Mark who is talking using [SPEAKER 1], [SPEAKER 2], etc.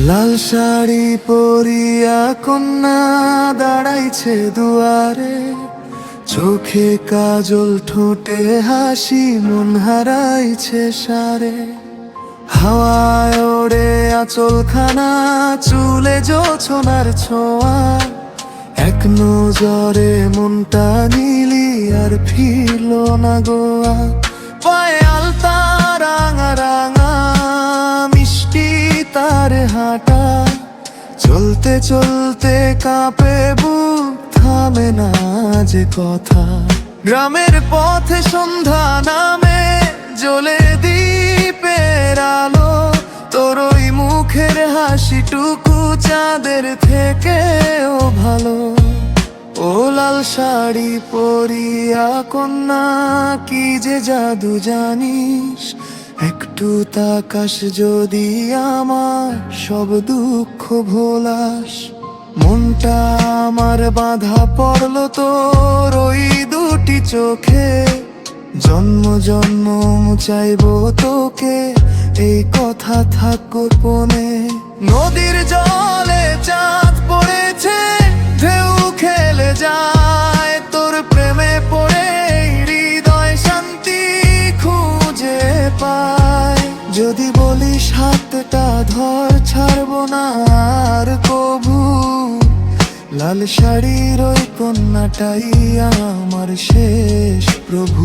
[SPEAKER 1] লাল শাড়ি পরিয়া কন্যা দাঁড়াইছে দুয়ারে, চোখে কাজল ঠোঁটে হাসি মন হারাইছে সারে। হাওয়ায় ওড়ে আঁচলখানা, চুলে জোছনার ছোঁয়া, এক নজরে মনটা নিলি আর ফিরল না গোয়া। পায়ে আলতা রাঙা রাঙা, মিষ্টি তার হাঁটা, চলতে চলতে কাঁপে বুক, থামে না যে কথা। গ্রামের পথে সন্ধ্যা নামে, জ্বলে দ্বীপের আলো, তোর ওই মুখের হাসিটুকু চাঁদের থেকেও ভালো। ও লাল শাড়ি পরিয়া কন্যা, কি যে জাদু জানিস, একটু তাকাস যদি আমার সব দুঃখ ভোলাস। মনটা আমার বাঁধা পড়লো তোর ওই দুটি চোখে, জন্ম জন্ম চাইবো তোকে, এই কথা থাক গোপনে। নদীর জলে চাঁদ পড়েছে, ঢেউ খেলে যায়, তোর প্রেমে পড়ে হৃদয় শান্তি খুঁজে পায়। যদি বলিস হাতটা ধর, ছাড়বো না আর কভু, লাল শাড়ির ওই কন্যাটাই আমার শেষ প্রভু।